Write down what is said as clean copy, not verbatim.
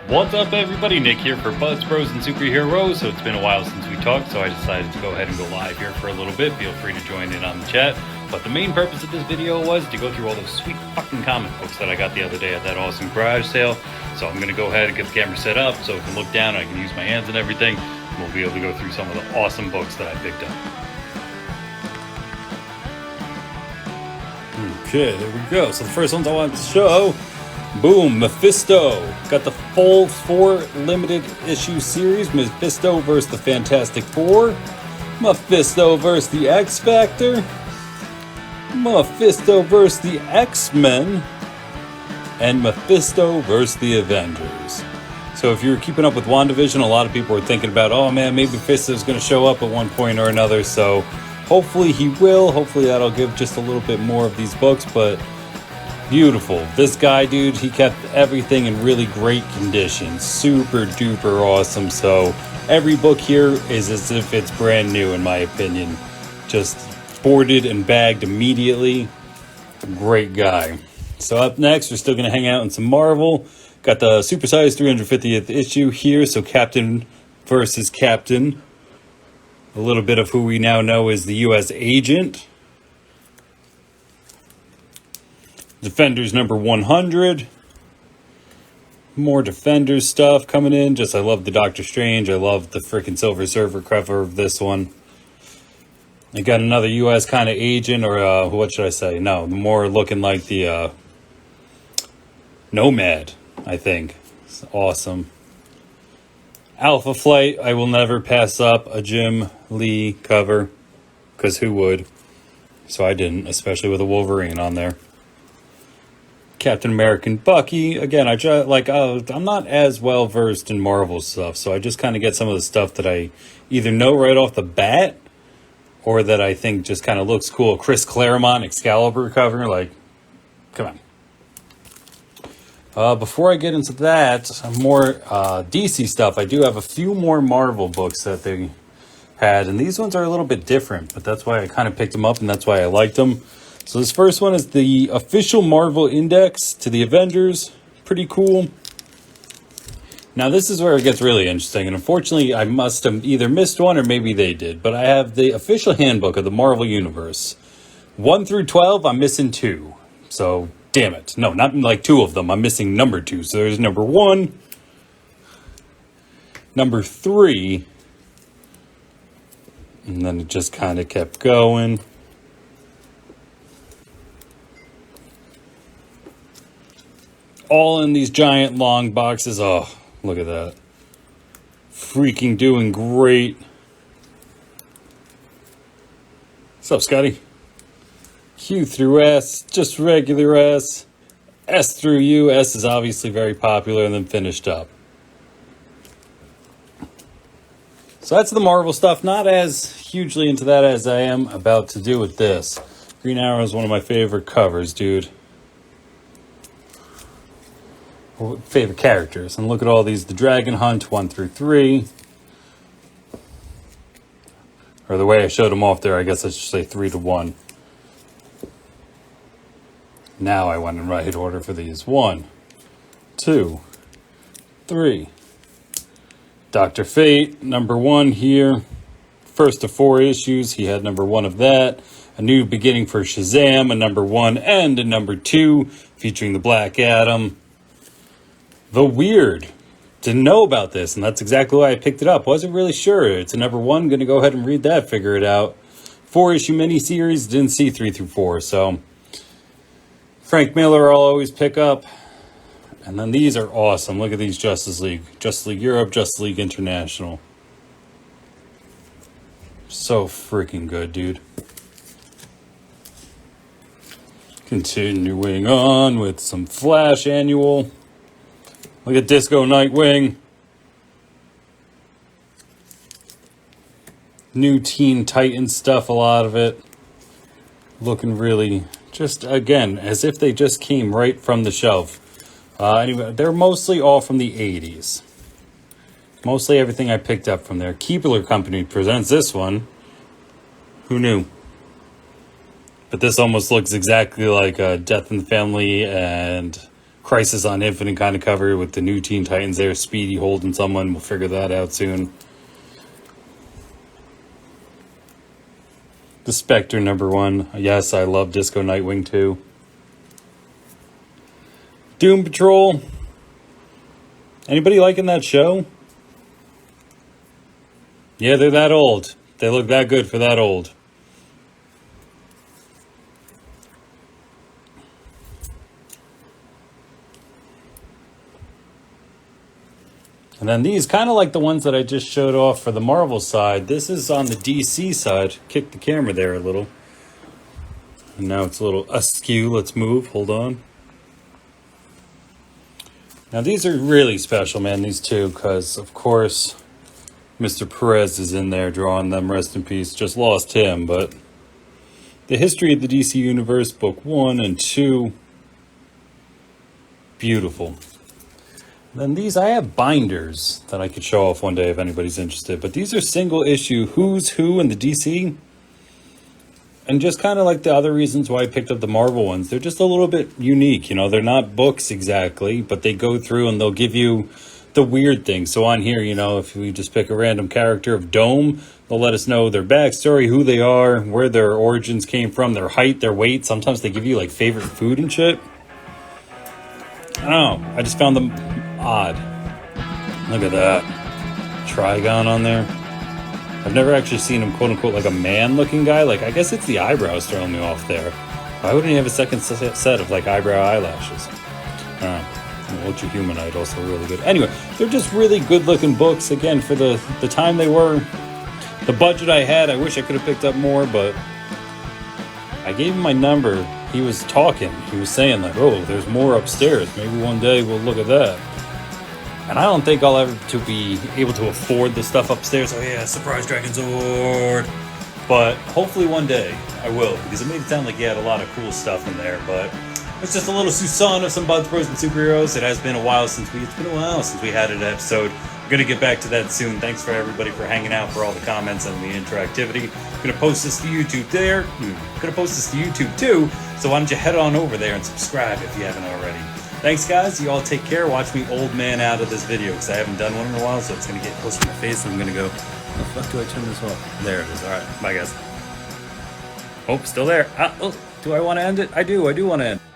What's up, everybody? Nick here for Buzz Bros and Superheroes. So it's been a while since we talked, so I decided to go ahead and go live here for a little bit. Feel free to join in on the chat. But the main purpose of this video was to go through all those sweet fucking comic books that I got the other day at that awesome garage sale. So I'm going to go ahead and get the camera set up so I can look down, I can use my hands and everything. And we'll be able to go through some of the awesome books that I picked up. Okay, there we go. So the first ones I wanted to show, boom, Mephisto. Got the full 4 limited issue series, Mephisto versus the Fantastic Four, Mephisto versus the X Factor, Mephisto versus the X-Men, and Mephisto versus the Avengers. So if you were keeping up with WandaVision, a lot of people were thinking about, oh man, maybe Mephisto's going to show up at one point or another, so hopefully he will. Hopefully that'll give just a little bit more of these books, but beautiful. This guy, dude, he kept everything in really great condition. Super duper awesome. So every book here is as if it's brand new, in my opinion. Just boarded and bagged immediately. Great guy. So up next, we're still going to hang out in some Marvel. Got the supersized 350th issue here. So Captain versus Captain. A little bit of who we now know is the U.S. agent. Defenders number 100. More Defenders stuff coming in. Just, I love the Doctor Strange. I love the freaking Silver Surfer cover of this one. I got another U.S. kind of agent, or what should I say? No, more looking like the Nomad, I think. It's awesome. Alpha Flight, I will never pass up a Jim Lee cover, because who would? So I didn't, especially with a Wolverine on there. Captain American Bucky, again, I'm not as well versed in Marvel stuff, so I just kind of get some of the stuff that I either know right off the bat, or that I think just kind of looks cool. Chris Claremont Excalibur cover, like, come on. Before I get into that, more DC stuff, I do have a few more Marvel books that they had, and these ones are a little bit different, but that's why I kind of picked them up, and that's why I liked them. So this first one is the official Marvel Index to the Avengers. Pretty cool. Now this is where it gets really interesting, and unfortunately I must have either missed one or maybe they did, but I have the official handbook of the Marvel Universe. 1 through 12, I'm missing 2. So damn it. No, not like 2 of them. I'm missing number 2. So there's number 1, number 3, and then it just kind of kept going. All in these giant long boxes. Oh, look at that. Freaking doing great. What's up, Scotty? Q through S, just regular S. S through U. S is obviously very popular, and then finished up. So that's the Marvel stuff. Not as hugely into that as I am about to do with this. Green Arrow is one of my favorite covers, dude. Favorite characters. And look at all these. The Dragon Hunt 1 through 3. Or the way I showed them off there, I guess I should say 3 to 1. Now I went in right order for these. 1, 2, 3. Dr. Fate, number 1 here. First of 4 issues, he had number 1 of that. A New Beginning for Shazam, a number 1 and a number 2, featuring the Black Adam. The Weird. Didn't know about this, and that's exactly why I picked it up. Wasn't really sure. It's a number 1. Going to go ahead and read that, figure it out. 4-issue miniseries. Didn't see 3 through 4, so Frank Miller I'll always pick up. And then these are awesome. Look at these Justice League. Justice League Europe, Justice League International. So freaking good, dude. Continuing on with some Flash Annual. Look at Disco Nightwing. New Teen Titans stuff, a lot of it. Looking really, just again, as if they just came right from the shelf. Anyway, they're mostly all from the 80s. Mostly everything I picked up from there. Keebler Company presents this one. Who knew? But this almost looks exactly like Death in the Family and Crisis on Infinite kind of cover with the new Teen Titans there. Speedy holding someone. We'll figure that out soon. The Spectre #1. Yes, I love Disco Nightwing too. Doom Patrol. Anybody liking that show? Yeah, they're that old. They look that good for that old. And then these, kind of like the ones that I just showed off for the Marvel side. This is on the DC side. Kick the camera there a little. And now it's a little askew. Let's move. Hold on. Now these are really special, man, these two, because, of course, Mr. Perez is in there drawing them. Rest in peace. Just lost him, but the History of the DC Universe, Book 1 and 2. Beautiful. Then these, I have binders that I could show off one day if anybody's interested. But these are single issue Who's Who in the DC. And just kind of like the other reasons why I picked up the Marvel ones. They're just a little bit unique. You know, they're not books exactly. But they go through and they'll give you the weird things. So on here, you know, if we just pick a random character of Dome, they'll let us know their backstory, who they are, where their origins came from, their height, their weight. Sometimes they give you like favorite food and shit. I don't know. I just found them odd. Look at that. Trigon on there. I've never actually seen him, quote unquote, like a man looking guy. Like, I guess it's the eyebrows throwing me off there. Why wouldn't he have a second set of like eyebrow eyelashes? Ultra Humanite also really good. Anyway, they're just really good looking books. Again, for the time they were, the budget I had, I wish I could have picked up more, but I gave him my number. He was talking. He was saying like, oh, there's more upstairs. Maybe one day we'll look at that. And I don't think I'll ever to be able to afford the stuff upstairs. Oh yeah, Surprise Dragon Zord. But hopefully one day I will, because it made it sound like he had a lot of cool stuff in there. But it's just a little Susan of some Buds, Bros, and Superheroes. It's been a while since we had an episode. We're gonna get back to that soon. Thanks for everybody for hanging out, for all the comments and the interactivity. I'm gonna post this to YouTube there. I'm gonna post this to YouTube too. So why don't you head on over there and subscribe if you haven't already. Thanks, guys. You all take care. Watch me old man out of this video because I haven't done one in a while, so it's going to get close to my face, and I'm going to go, how the fuck do I turn this off? There it is. All right. Bye, guys. Oh, still there. Do I want to end it? I do want to end it.